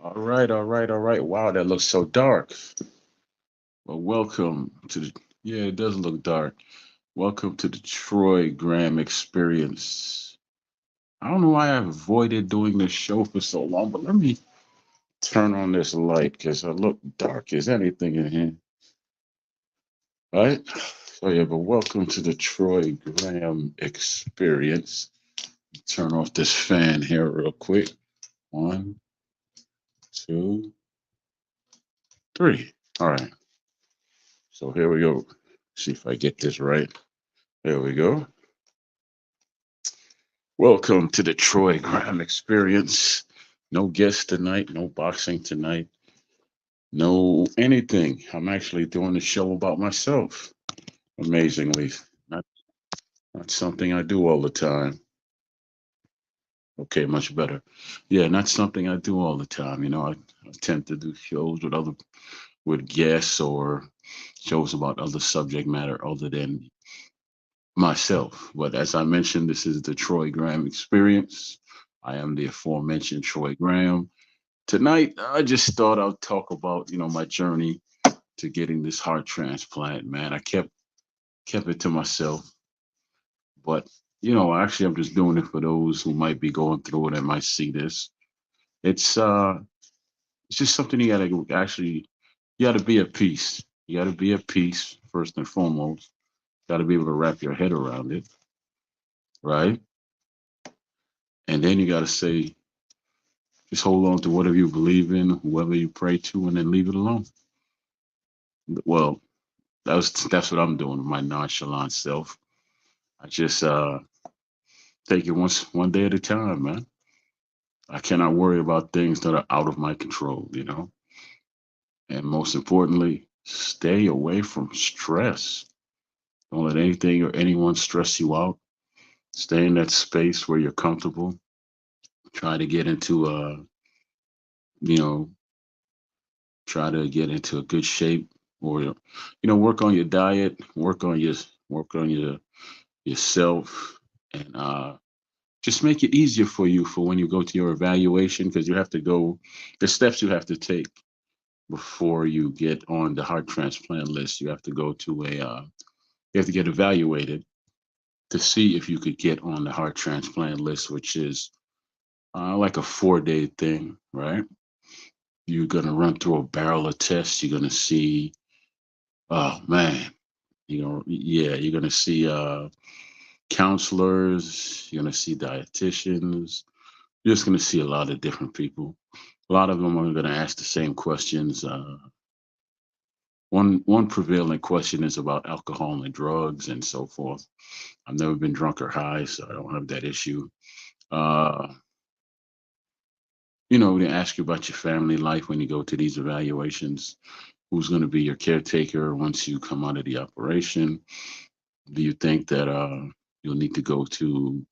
All right, all right, all right. Wow, that looks so dark. Well, welcome to the. Yeah, it does look dark. Welcome to the Troy Graham Experience. I don't know why I avoided doing this show for so long, but let me turn on this light because I look dark as anything in here. Right? So yeah, but welcome to the Troy Graham Experience. Turn off this fan here real quick. One, two, three. All right. So here we go. See if I get this right. There we go. Welcome to the Troy Graham Experience. No guests tonight, no boxing tonight, no anything. I'm actually doing a show about myself. Amazingly, not not something I do all the time. Okay, much better. Yeah, not something I do all the time. I tend to do shows with guests or shows about other subject matter other than myself. But as I mentioned, this is the Troy Graham Experience. I am the aforementioned Troy Graham. Tonight, I just thought I'd talk about, my journey to getting this heart transplant, man. I kept it to myself, but actually I'm just doing it for those who might be going through it and might see this. It's uh it's just something you gotta be at peace. You gotta be at peace first and foremost. Gotta be able to wrap your head around it, right? And then you gotta say, just hold on to whatever you believe in, whoever you pray to, and then leave it alone. Well, that's what I'm doing with my nonchalant self. I just take it one day at a time, man. I cannot worry about things that are out of my control. And most importantly, stay away from stress. Don't let anything or anyone stress you out. Stay in that space where you're comfortable. Try to get into you know, try to get into a good shape, or work on your diet, work on yourself, and just make it easier for you for when you go to your evaluation, because you have to go the steps you have to take before you get on the heart transplant list. You have to go to you have to get evaluated to see if you could get on the heart transplant list, which is like a 4-day thing, right? You're going to run through a barrel of tests. You're going to see, oh man, you're going to see counselors, you're going to see dietitians, you're just going to see a lot of different people. A lot of them are going to ask the same questions. One prevalent question is about alcohol and drugs and so forth. I've never been drunk or high, so I don't have that issue. Uh, they ask you about your family life when you go to these evaluations. Who's going to be your caretaker once you come out of the operation? Do you think that you'll need to go to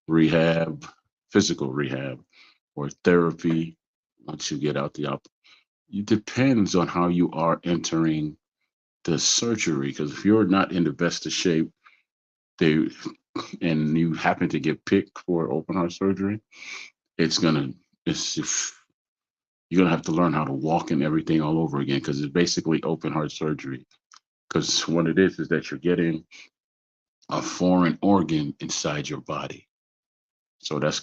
rehab, physical rehab, or therapy once you get out the op? It depends on how you are entering the surgery. Because if you're not in the best of shape, they and you happen to get picked for open heart surgery, it's gonna it's if you're gonna have to learn how to walk and everything all over again, because it's basically open heart surgery. Because what it is that you're getting a foreign organ inside your body. So that's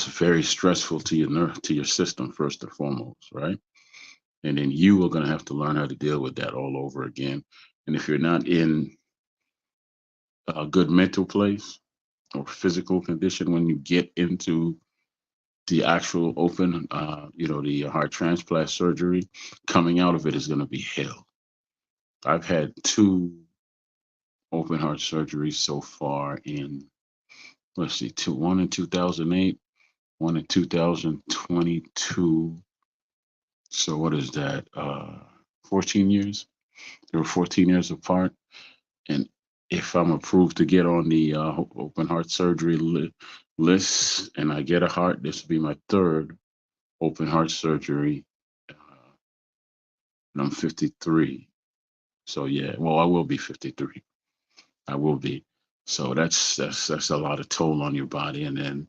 very stressful to your to your system first and foremost, right? And then you are gonna have to learn how to deal with that all over again. And if you're not in a good mental place or physical condition when you get into the actual open, the heart transplant surgery, coming out of it is going to be hell. I've had two open heart surgeries so far in, let's see, one in 2008, one in 2022. So what is that? 14 years. They were 14 years apart. And if I'm approved to get on the open heart surgery list and I get a heart, this will be my third open heart surgery. And I'm 53. So yeah, well, I will be 53. I will be. So that's a lot of toll on your body, and then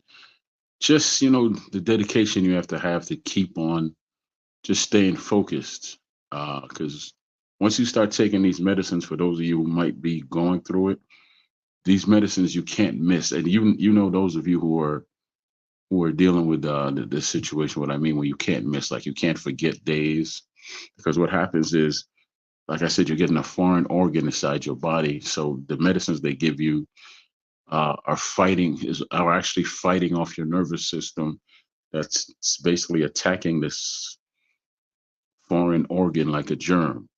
just the dedication you have to keep on just staying focused. Because once you start taking these medicines, for those of you who might be going through it, these medicines you can't miss. And those of you who are dealing with this situation, what I mean when you can't miss, like you can't forget days, because what happens is, like I said, you're getting a foreign organ inside your body. So the medicines they give you are actually fighting off your nervous system. That's basically attacking this foreign organ like a germ.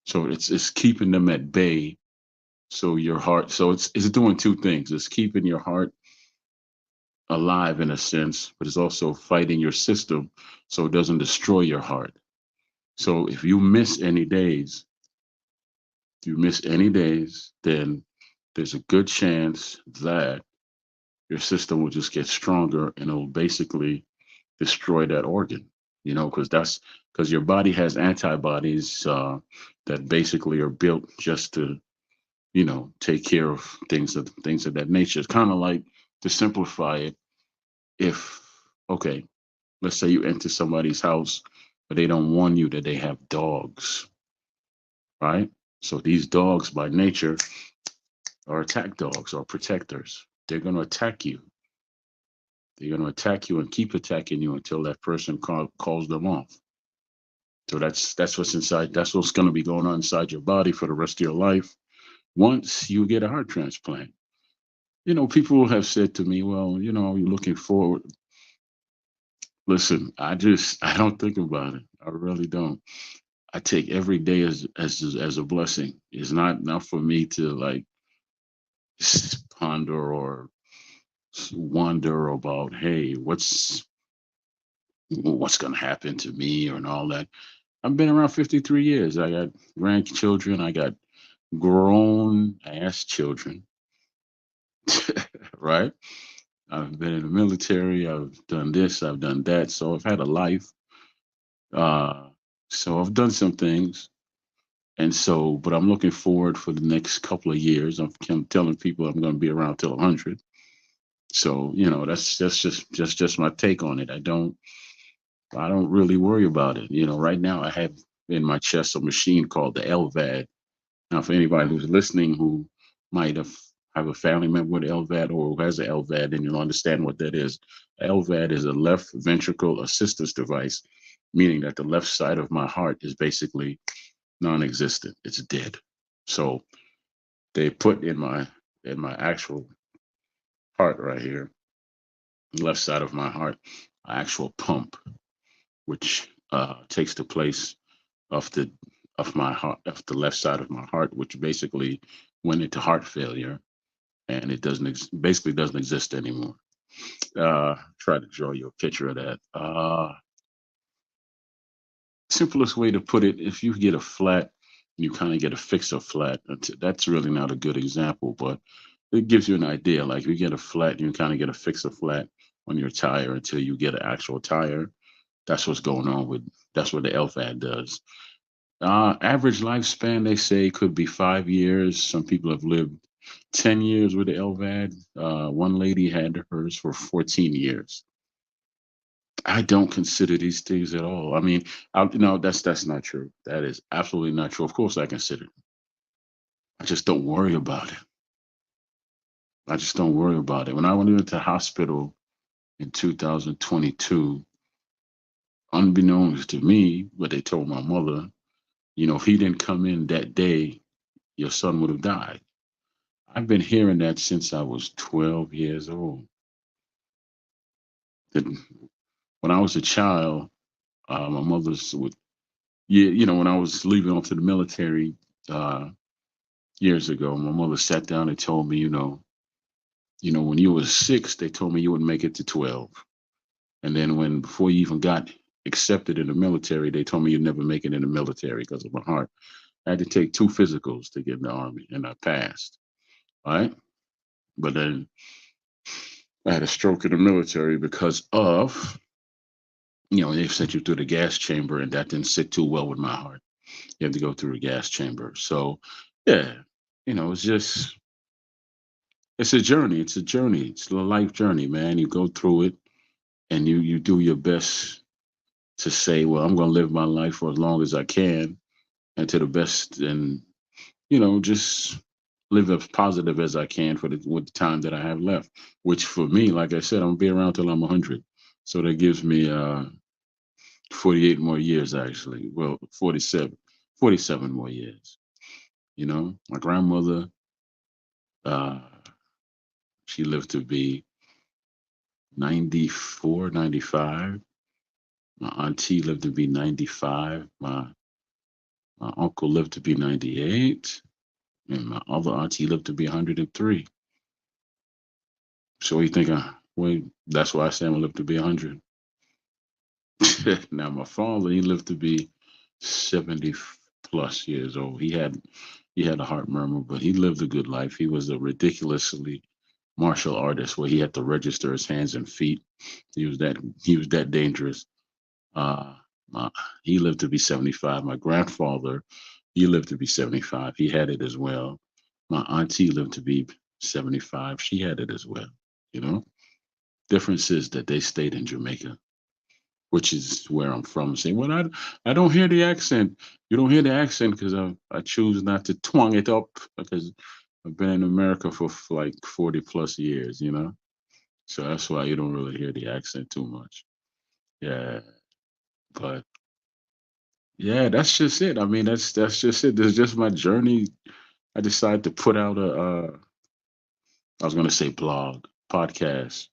So it's keeping them at bay. So your heart, so it's doing two things. It's keeping your heart alive in a sense, but it's also fighting your system so it doesn't destroy your heart. So if you miss any days, then there's a good chance that your system will just get stronger and it'll basically destroy that organ. Because your body has antibodies that basically are built just to take care of things of that nature. It's kind of like, to simplify it, if okay, let's say you enter somebody's house, but they don't warn you that they have dogs, right? So these dogs by nature are attack dogs or protectors. They're going to attack you. They're going to attack you and keep attacking you until that person calls them off. So that's what's inside. That's what's going to be going on inside your body for the rest of your life once you get a heart transplant. People have said to me, "Well, you're looking forward." Listen, I don't think about it. I really don't. I take every day as a blessing. It's not for me to like ponder or wonder about, hey, what's going to happen to me and all that. I've been around 53 years. I got grandchildren. I got grown ass children, right? I've been in the military. I've done this. I've done that. So I've had a life. Uh, so I've done some things. And so, but I'm looking forward for the next couple of years. I'm telling people I'm going to be around till 100. So, that's just my take on it. I don't really worry about it. Right now I have in my chest a machine called the LVAD. Now, for anybody who's listening who might have a family member with LVAD or who has an LVAD, and you'll understand what that is. LVAD is a left ventricle assistance device, meaning that the left side of my heart is basically non-existent. It's dead. So they put in my actual heart right here, left side of my heart, an actual pump, which takes the place of my heart, of the left side of my heart, which basically went into heart failure, and it basically doesn't exist anymore. Try to draw you a picture of that. Simplest way to put it, if you get a flat, you kind of get a fixer flat. That's really not a good example, but it gives you an idea. Like you get a flat, you kind of get a fixer flat on your tire until you get an actual tire. That's what's going on with. That's what the LFAD does. Average lifespan, they say, could be 5 years. Some people have lived 10 years with the LVAD. One lady had hers for 14 years. I don't consider these things at all. I mean, no, that's not true. That is absolutely not true. Of course, I consider it. I just don't worry about it. I just don't worry about it. When I went into the hospital in 2022, unbeknownst to me, but they told my mother, if he didn't come in that day, your son would have died. I've been hearing that since I was 12 years old. That when I was a child, my mother's would, yeah, when I was leaving off to the military uh, years ago, my mother sat down and told me, when you were 6, they told me you would make it to 12, and then before you even got accepted in the military, they told me you'd never make it in the military because of my heart. I had to take 2 physicals to get in the army, and I passed. Right, but then I had a stroke in the military because of they sent you through the gas chamber, and that didn't sit too well with my heart. You have to go through a gas chamber. So, yeah, it's a journey. It's a journey. It's a life journey, man. You go through it. and you do your best to say, well, I'm going to live my life for as long as I can and to the best, and just live as positive as I can for the with the time that I have left. Which for me, like I said, I'm gonna be around till I'm 100, so that gives me 48 more years actually. Well, 47 more years. My grandmother, uh, she lived to be 94, 95. My auntie lived to be 95. My uncle lived to be 98, and my other auntie lived to be 103. So you think, well, that's why I say I'm gonna live to be 100. Now my father, he lived to be 70 plus years old. He had a heart murmur, but he lived a good life. He was a ridiculously martial artist where he had to register his hands and feet. He was that dangerous. Uh, my, he lived to be 75. My grandfather, he lived to be 75. He had it as well. My auntie lived to be 75. She had it as well. You know, difference is that they stayed in Jamaica, which is where I'm from. Saying, well, I don't hear the accent. You don't hear the accent because I choose not to twang it up because I've been in America for like 40 plus years, So that's why you don't really hear the accent too much. Yeah, but yeah, that's just it. I mean, that's just it. This is just my journey. I decided to put out I was gonna say blog, podcast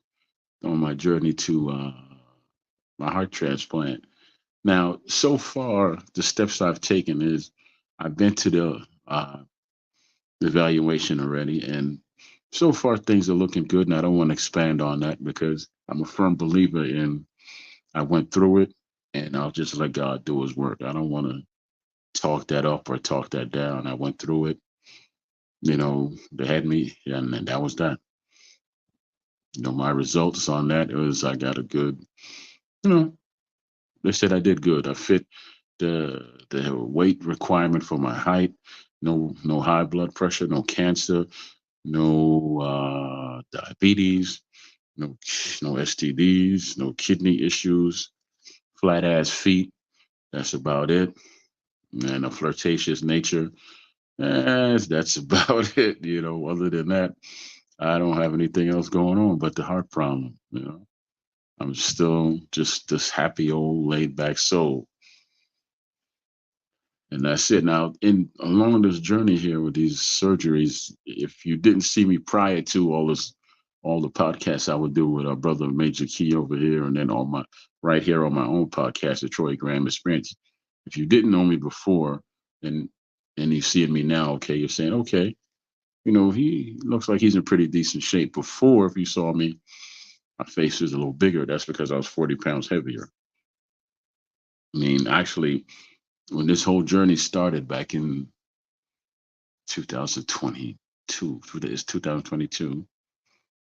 on my journey to my heart transplant. Now, so far, the steps I've taken is I've been to the evaluation already, and so far things are looking good. And I don't want to expand on that because I'm a firm believer in I went through it, and I'll just let God do His work. I don't want to talk that up or talk that down. I went through it. They had me, and that was that. My results on that was I got a good. You know, they said I did good. I fit the weight requirement for my height. No high blood pressure, no cancer, no diabetes, no STDs, no kidney issues, flat ass feet. That's about it. And a flirtatious nature. That's about it. Other than that, I don't have anything else going on but the heart problem. I'm still just this happy old laid back soul. And that's it. Now, in along this journey here with these surgeries, if you didn't see me prior to all the podcasts I would do with our brother Major Key over here, and then on my right here on my own podcast, the Troy Graham Experience. If you didn't know me before, and you seeing me now, okay, you're saying, okay, he looks like he's in pretty decent shape. Before, if you saw me, my face was a little bigger. That's because I was 40 pounds heavier. I mean, actually, when this whole journey started back in 2022. It's 2022.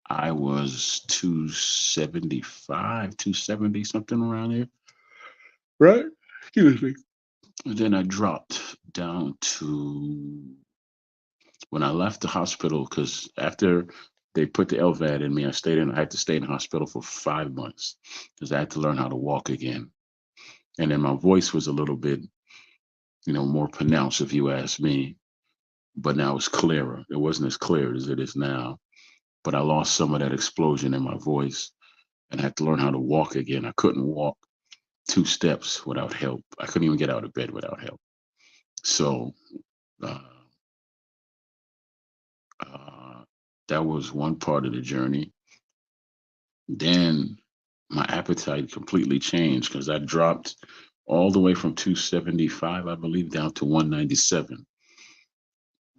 I was 275, 270, something around there. Right? Excuse me. And then I dropped down to when I left the hospital because after they put the LVAD in me, I had to stay in the hospital for 5 months because I had to learn how to walk again. And then my voice was a little bit, more pronounced if you ask me, but now it's clearer. It wasn't as clear as it is now, but I lost some of that explosion in my voice and I had to learn how to walk again. I couldn't walk 2 steps without help. I couldn't even get out of bed without help. So uh, uh, that was one part of the journey. Then my appetite completely changed because I dropped all the way from 275, I believe, down to 197.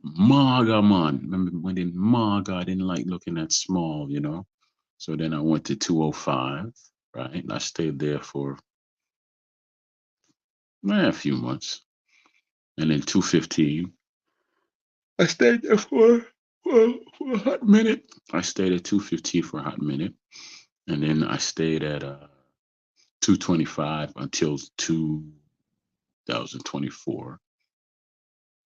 Maga man, remember when in Maga, I didn't like looking that small. So then I went to 205, right? And I stayed there for a few months. And then 215. I stayed there for a hot minute. I stayed at 215 for a hot minute. And then I stayed at 225 until 2024.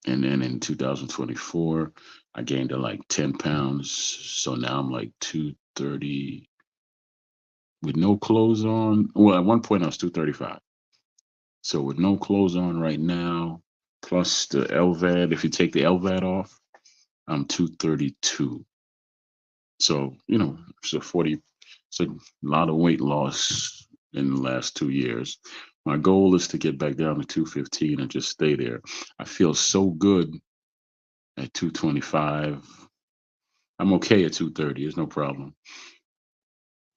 And then in 2024, I gained like 10 pounds. So now I'm like 230, with no clothes on. Well, at one point I was 235. So with no clothes on right now, plus the LVAD, if you take the LVAD off, I'm 232. So, it's a 40, it's a lot of weight loss in the last 2 years. My goal is to get back down to 215 and just stay there. I feel so good at 225. I'm okay at 230, it's no problem.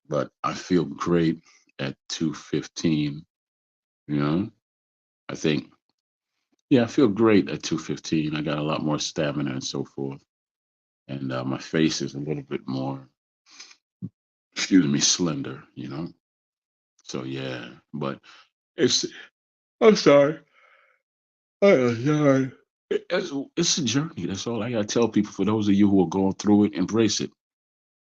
But I feel great at 215, you know? I think, yeah, I feel great at 215. I got a lot more stamina and so forth. And my face is a little bit more, excuse me, slender, So, yeah, but it's, I'm sorry. I'm sorry. It's a journey. That's all I got to tell people. For those of you who are going through it, embrace it.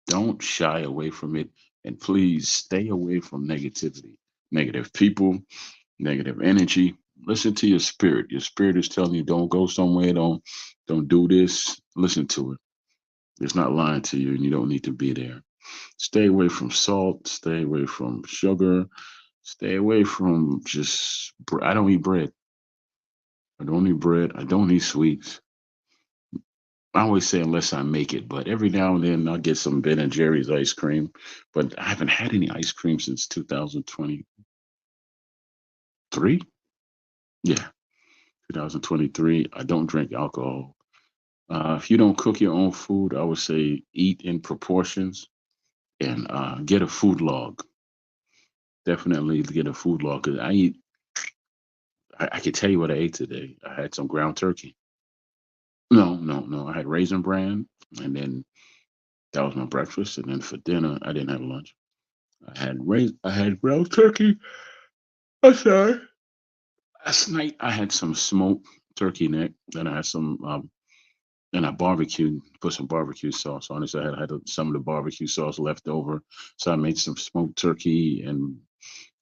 Don't shy away from it. And please stay away from negativity, negative people, negative energy. Listen to your spirit. Your spirit is telling you don't go somewhere, don't do this. Listen to it. It's not lying to you and you don't need to be there. Stay away from salt, stay away from sugar, stay away from just I don't eat bread. I don't eat bread. I don't eat sweets. I always say unless I make it, but every now and then I'll get some Ben and Jerry's ice cream. But I haven't had any ice cream since 2023. Yeah, 2023. I don't drink alcohol. If you don't cook your own food, I would say eat in proportions and get a food log. Definitely get a food log because I eat. I can tell you what I ate today. I had some ground turkey. No, no, no. I had raisin bran, and then that was my breakfast. And then for dinner, I didn't have lunch. I had ground turkey. I'm sorry. Last night I had some smoked turkey neck. Then I had some and I barbecued, put some barbecue sauce on it. So I had some of the barbecue sauce left over. So I made some smoked turkey and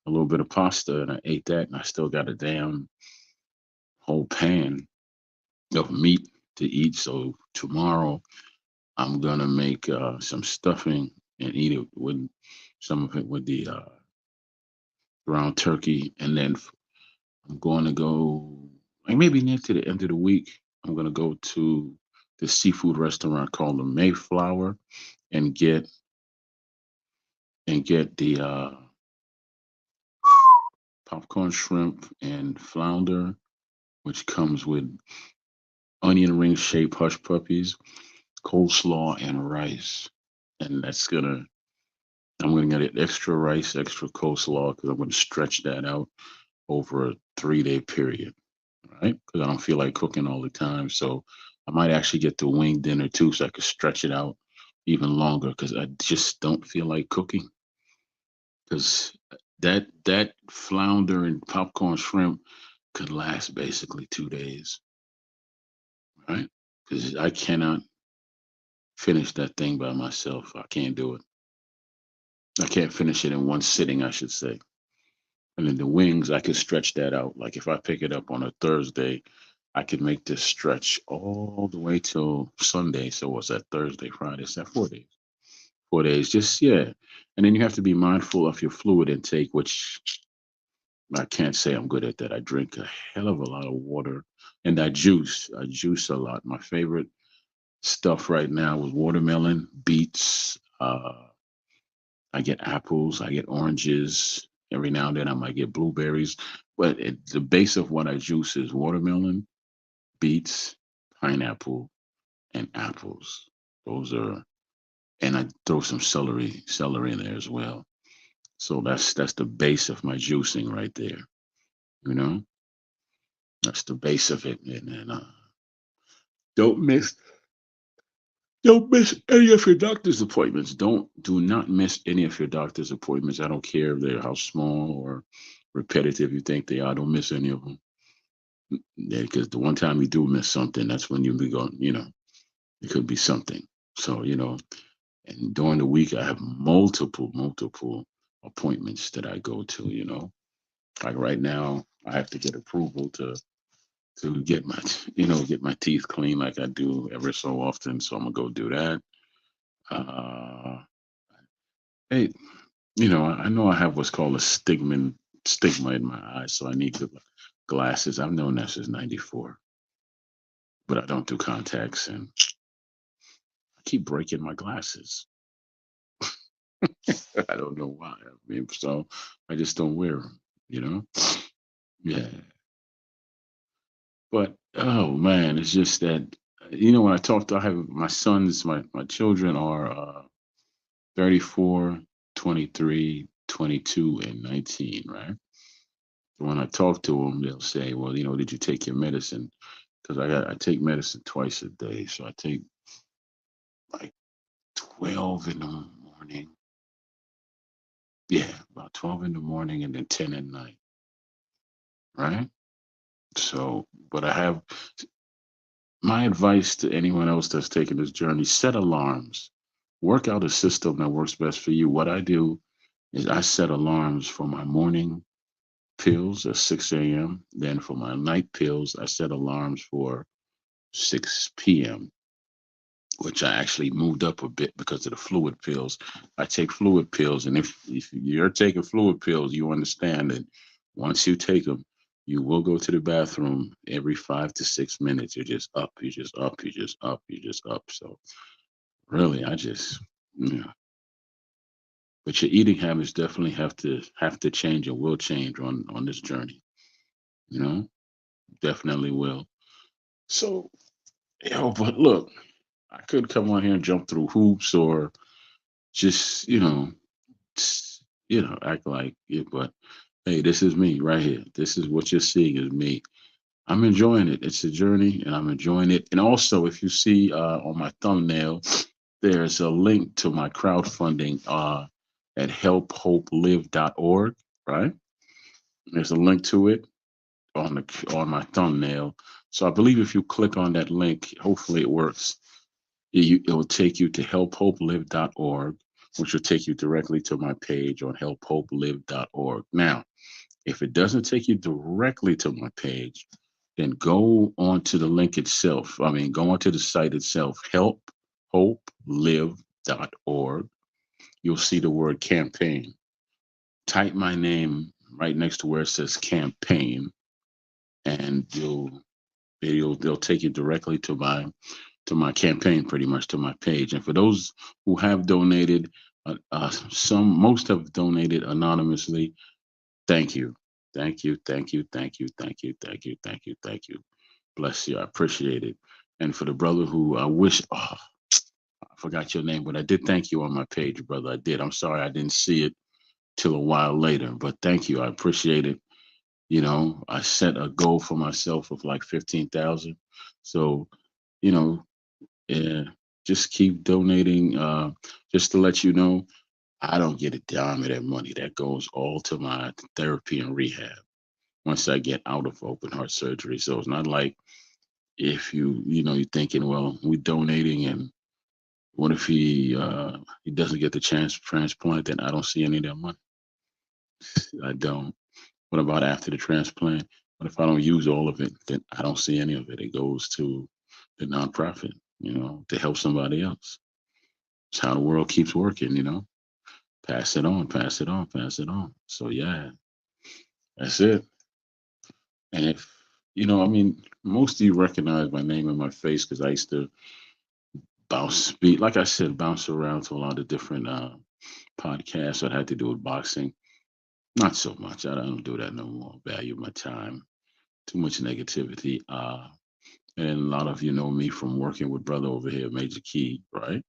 a little bit of pasta, and I ate that. And I still got a damn whole pan of meat to eat. So tomorrow I'm gonna make some stuffing and eat it with some of it with the ground turkey, and then I'm going to go like maybe near to the end of the week. I'm gonna go to the seafood restaurant called the Mayflower and get the popcorn shrimp and flounder, which comes with onion ring shaped hush puppies, coleslaw, and rice. And I'm gonna get it extra rice, extra coleslaw, because I'm gonna stretch that out over a 3-day period, right? Because I don't feel like cooking all the time. So I might actually get the wing dinner too, so I could stretch it out even longer because I just don't feel like cooking. Because that flounder and popcorn shrimp could last basically 2 days, right? Because I cannot finish that thing by myself. I can't do it. I can't finish it in one sitting, I should say. And then the wings, I could stretch that out. Like if I pick it up on a Thursday, I could make this stretch all the way till Sunday. So what's that? Thursday, Friday? Is that 4 days? 4 days, just yeah. And then you have to be mindful of your fluid intake, which I can't say I'm good at that. I drink a hell of a lot of water and I juice. I juice a lot. My favorite stuff right now is watermelon, beets. I get apples, I get oranges. Every now and then I might get blueberries. But the base of what I juice is watermelon, beets, pineapple, and apples. Those are, and I throw some celery in there as well. So that's the base of my juicing right there. You know, that's the base of it. And then don't miss don't miss any of your doctor's appointments. Do not miss any of your doctor's appointments. I don't care if they're how small or repetitive you think they are. Don't miss any of them. Yeah, because the one time you do miss something, that's when you be going. It could be something. So and during the week I have multiple appointments that I go to. Like right now I have to get approval to get my get my teeth clean like I do every so often. So I'm gonna go do that. Uh, hey, I know I have what's called a stigma in my eyes, so I need the glasses. I've known that since '94, but I don't do contacts, and I keep breaking my glasses. I don't know why. I mean, so I just don't wear them. You know? Yeah. But oh man, it's just that when I talk to I have my sons, my children are 34, 23, 22, and 19, right? When I talk to them, they'll say, "Well, did you take your medicine?" Because I take medicine twice a day, so I take like 12 in the morning. Yeah, about 12 in the morning and then 10 at night, right? So, but I have my advice to anyone else that's taking this journey: set alarms, work out a system that works best for you. What I do is I set alarms for my morning pills at 6 a.m. Then for my night pills, I set alarms for 6 p.m., which I actually moved up a bit because of the fluid pills. I take fluid pills, and if you're taking fluid pills, you understand that once you take them, you will go to the bathroom every 5 to 6 minutes. You're just up, you're just up, you're just up, you're just up. So really, yeah. But your eating habits definitely have to change and will change on this journey. You know, definitely will. So, but look, I could come on here and jump through hoops or just act like it. But hey, this is me right here. This is what you're seeing is me. I'm enjoying it. It's a journey, and I'm enjoying it. And also, if you see on my thumbnail, there's a link to my crowdfunding at helphopelive.org. Right? There's a link to it on my thumbnail. So I believe if you click on that link, hopefully it works. It will take you to helphopelive.org, which will take you directly to my page on helphopelive.org. Now, if it doesn't take you directly to my page, then go onto the link itself. I mean, go onto the site itself, helphopelive.org. You'll see the word campaign. Type my name right next to where it says campaign, and they'll take you directly to my campaign, pretty much to my page. And for those who have donated, most have donated anonymously. Thank you, thank you, thank you, thank you, thank you, thank you, thank you, thank you. Bless you, I appreciate it. And for the brother who I forgot your name, but I did thank you on my page, brother. I did. I'm sorry I didn't see it till a while later, but thank you. I appreciate it. I set a goal for myself of like 15,000. So, you know, yeah, just keep donating. Just to let you know, I don't get a dime of that money. That goes all to my therapy and rehab once I get out of open heart surgery. So it's not like if you're thinking, well, we're donating, and what if he doesn't get the chance to transplant? Then I don't see any of that money. I don't. What about after the transplant? What if I don't use all of it? Then I don't see any of it. It goes to the nonprofit, to help somebody else. It's how the world keeps working. Pass it on, pass it on, pass it on. So yeah, that's it. And if I mean, most of you recognize my name and my face because I used to like I said, bounce around to a lot of different podcasts that had to do with boxing. Not so much. I don't do that no more. Value my time. Too much negativity. And a lot of you know me from working with brother over here, Major Key, right?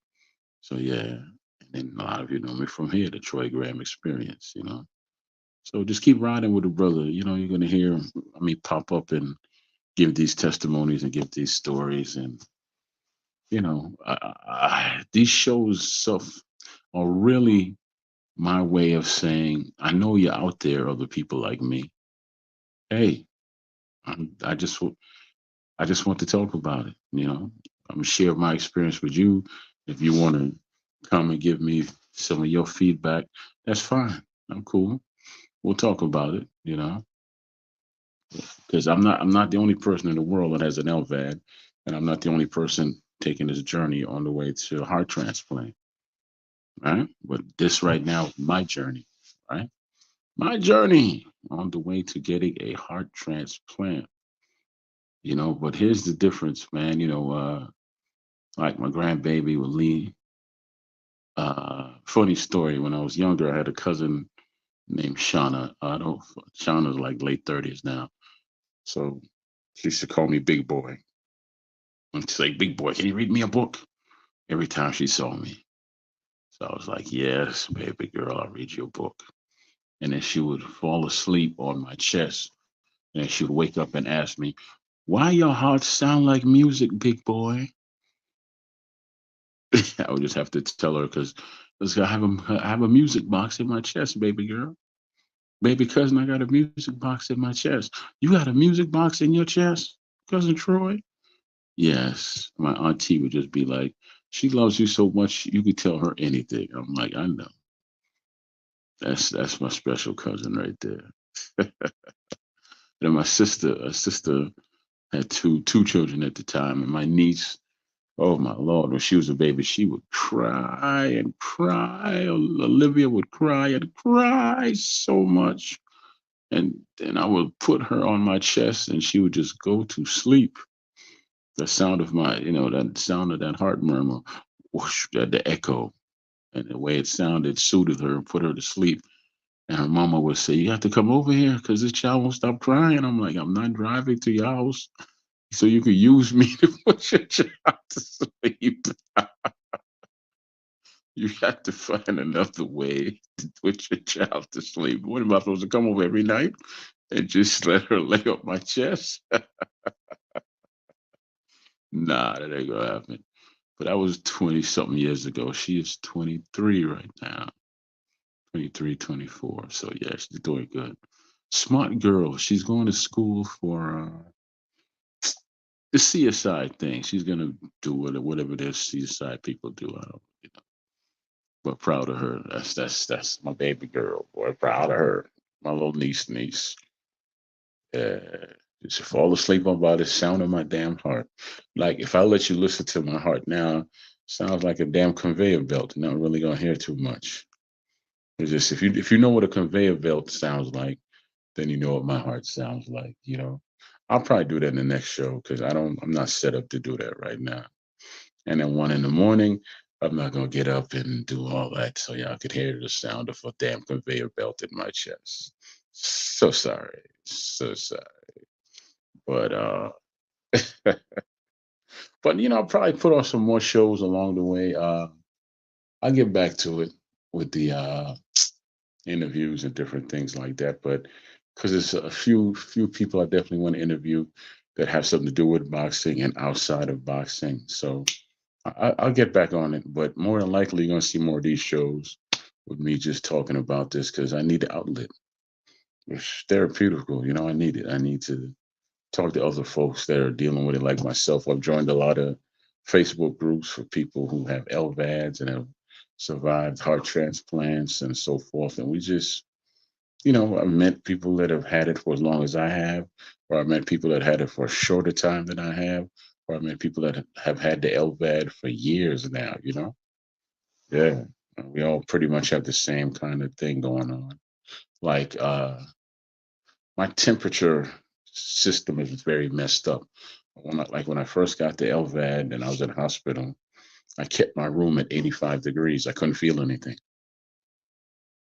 So yeah. And then a lot of you know me from here, the Troy Graham experience. So just keep riding with the brother. You're gonna hear me pop up and give these testimonies and give these stories, and these shows stuff are really my way of saying I know you're out there, other people like me. Hey, I just want to talk about it. I'm gonna share my experience with you. If you want to come and give me some of your feedback, that's fine. I'm cool. We'll talk about it. Because I'm not the only person in the world that has an LVAD, and I'm not the only person taking this journey on the way to heart transplant. right? But this right now, my journey, right? My journey on the way to getting a heart transplant, but here's the difference, man. Like my grandbaby with Lee. Funny story. When I was younger, I had a cousin named Shauna. I don't. Shauna's like late 30s now, so she used to call me Big Boy. And she's like, Big Boy, can you read me a book? Every time she saw me. So I was like, yes, baby girl, I'll read you a book. And then she would fall asleep on my chest. And then she would wake up and ask me, why your heart sound like music, big boy? I would just have to tell her because I have a music box in my chest, baby girl. Baby cousin, I got a music box in my chest. You got a music box in your chest, cousin Troy? Yes. My auntie would just be like, she loves you so much you could tell her anything. I'm like, I know. That's my special cousin right there. And my sister had two children at the time, and my niece, oh my lord, when she was a baby, she would cry and cry. Olivia would cry and cry so much. And then I would put her on my chest and she would just go to sleep. The sound of that sound of that heart murmur, whoosh, the echo, and the way it sounded soothed her and put her to sleep. And her mama would say, you have to come over here because this child won't stop crying. I'm like, I'm not driving to your house so you could use me to put your child to sleep. You have to find another way to put your child to sleep. What am I supposed to come over every night and just let her lay on my chest? Nah, that ain't gonna happen. But that was 20 something years ago. She is 23 right now. 23, 24. So yeah, she's doing good. Smart girl. She's going to school for the CSI thing. She's gonna do whatever the CSI people do. I don't, but proud of her. That's my baby girl. Boy, proud of her. My little niece. Yeah. Just fall asleep by the sound of my damn heart. Like if I let you listen to my heart now, sounds like a damn conveyor belt. You're not really gonna hear too much. It's just if you know what a conveyor belt sounds like, then you know what my heart sounds like. I'll probably do that in the next show because I'm not set up to do that right now. And then 1 in the morning, I'm not gonna get up and do all that so y'all could hear the sound of a damn conveyor belt in my chest. So sorry. So sorry. But I'll probably put on some more shows along the way. I'll get back to it with the interviews and different things like that. But because there's a few people I definitely want to interview that have something to do with boxing and outside of boxing. So I'll get back on it. But more than likely, you're gonna see more of these shows with me just talking about this because I need the outlet. It's therapeutical. I need it. I need to talk to other folks that are dealing with it like myself. I've joined a lot of Facebook groups for people who have LVADs and have survived heart transplants and so forth. And we just, I've met people that have had it for as long as I have, or I've met people that had it for a shorter time than I have, or I've met people that have had the LVAD for years now. Yeah. We all pretty much have the same kind of thing going on. Like, my temperature system is very messed up. When I first got the LVAD and I was in the hospital, I kept my room at 85 degrees. I couldn't feel anything.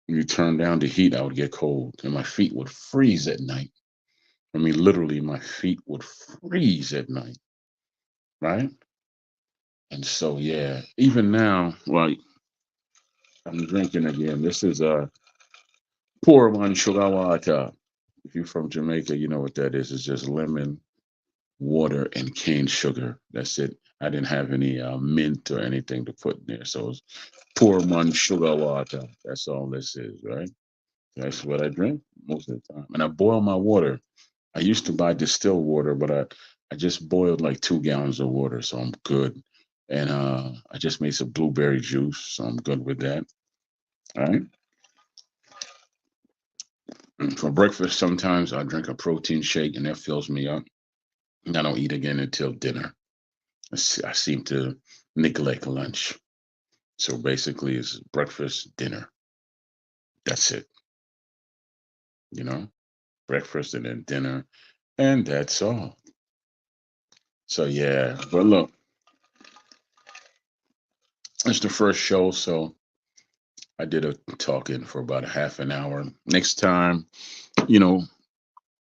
When you turn down the heat, I would get cold and my feet would freeze at night. I mean, literally, my feet would freeze at night, right? And so, yeah, even now, well, I'm drinking again. This is Poor One Sugar. If you're from Jamaica, you know what that is. It's just lemon, water, and cane sugar. That's it. I didn't have any mint or anything to put in there. So it's poor man sugar water. That's all this is, right? That's what I drink most of the time. And I boil my water. I used to buy distilled water, but I just boiled like 2 gallons of water, so I'm good. And I just made some blueberry juice, so I'm good with that. All right. And for breakfast, sometimes I drink a protein shake, and that fills me up. And I don't eat again until dinner. I seem to neglect lunch. So basically, it's breakfast, dinner. That's it. You know, breakfast and then dinner, and that's all. So yeah, but look, it's the first show, so I did a talking for about a half an hour. Next time, you know,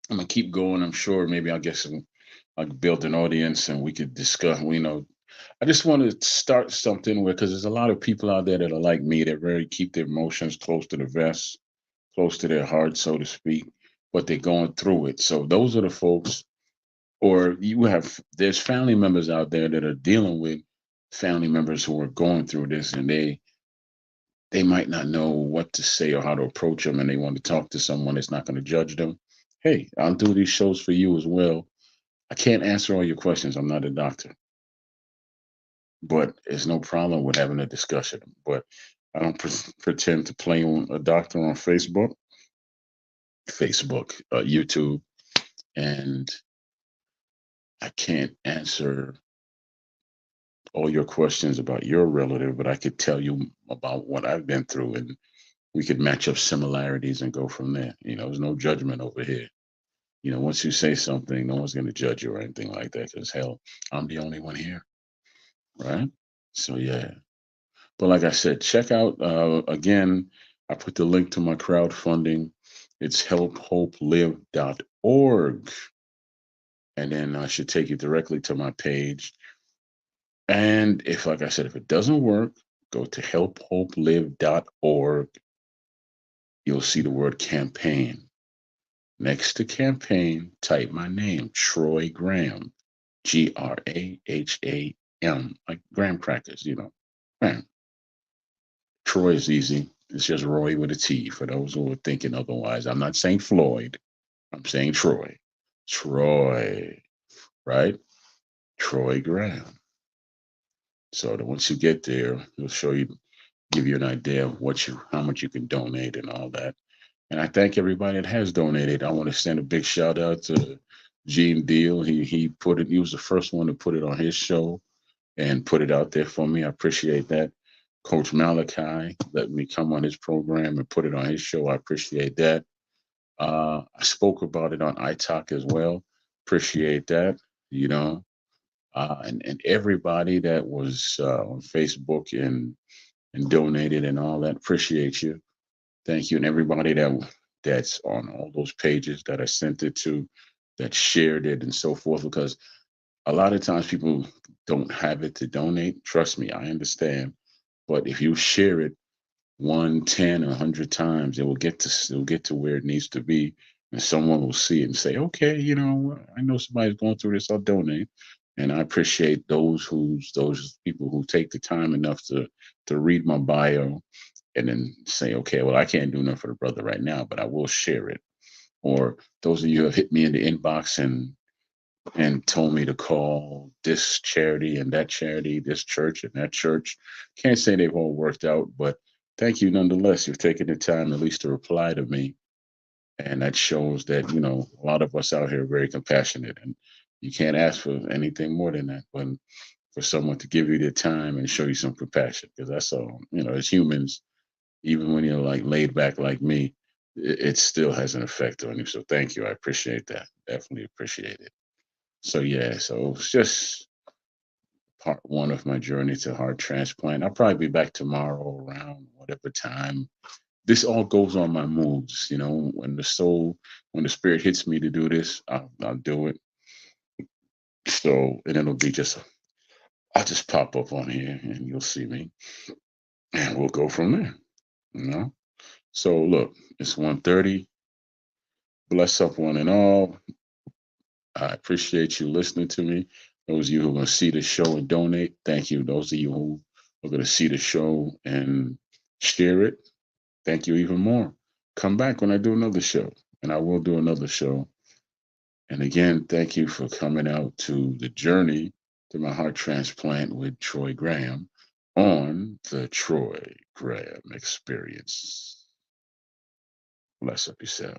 I'm gonna keep going. I'm sure maybe I'll get some, I could build an audience and we could discuss. I just want to start something where, because there's a lot of people out there that are like me that really keep their emotions close to the vest, close to their heart, so to speak, but they're going through it. So those are the folks, or there's family members out there that are dealing with family members who are going through this, and they might not know what to say or how to approach them, and they want to talk to someone that's not going to judge them. Hey, I'll do these shows for you as well. I can't answer all your questions. I'm not a doctor, but it's no problem with having a discussion. But I don't pretend to play on a doctor on YouTube, and I can't answer all your questions about your relative, but I could tell you about what I've been through, and we could match up similarities and go from there. There's no judgment over here. Once you say something, no one's going to judge you or anything like that, because hell, I'm the only one here, right? So yeah. But like I said, check out again. I put the link to my crowdfunding. It's helphopelive.org, and then I should take you directly to my page. And if, like I said, if it doesn't work, go to helphopelive.org. You'll see the word campaign. Next to campaign, type my name, Troy Graham, Graham, like graham crackers, Graham. Troy is easy. It's just Roy with a T for those who are thinking otherwise. I'm not saying Floyd. I'm saying Troy. Troy, right? Troy Graham. So that once you get there, it'll give you an idea of how much you can donate and all that. And I thank everybody that has donated. I want to send a big shout out to Gene Deal. He put it. He was the first one to put it on his show and put it out there for me. I appreciate that. Coach Malachi let me come on his program and put it on his show. I appreciate that. I spoke about it on iTalk as well. Appreciate that. You know, and everybody that was on Facebook and donated and all that. Appreciate you. Thank you, and everybody that's on all those pages that I sent it to, that shared it and so forth. Because a lot of times people don't have it to donate. Trust me, I understand. But if you share it 1, 10, 100 times, it'll get to where it needs to be, and someone will see it and say, "Okay, I know somebody's going through this. I'll donate." And I appreciate those people who take the time enough to read my bio and then say, "Okay, well, I can't do nothing for the brother right now, but I will share it." Or those of you who have hit me in the inbox and told me to call this charity and that charity, this church and that church. Can't say they've all worked out, but thank you nonetheless. You've taken the time at least to reply to me. And that shows that, a lot of us out here are very compassionate, and you can't ask for anything more than that. But for someone to give you their time and show you some compassion, because that's all, as humans, even when you're like laid back like me, it still has an effect on you. So thank you. I appreciate that. Definitely appreciate it. So yeah, so it's just part one of my journey to heart transplant. I'll probably be back tomorrow around whatever time. This all goes on my moods, when the spirit hits me to do this, I'll do it. So, and it'll be I'll just pop up on here and you'll see me, and we'll go from there. You know. So look, it's 1:30. Bless up one and all. I appreciate you listening to me. Those of you who are going to see the show and donate, thank you. Those of you who are going to see the show and share it, thank you even more. Come back when I do another show, and I will do another show. And again, thank you for coming out to the journey to my heart transplant with Troy Graham on the Troy Graham Experience. Bless up yourself.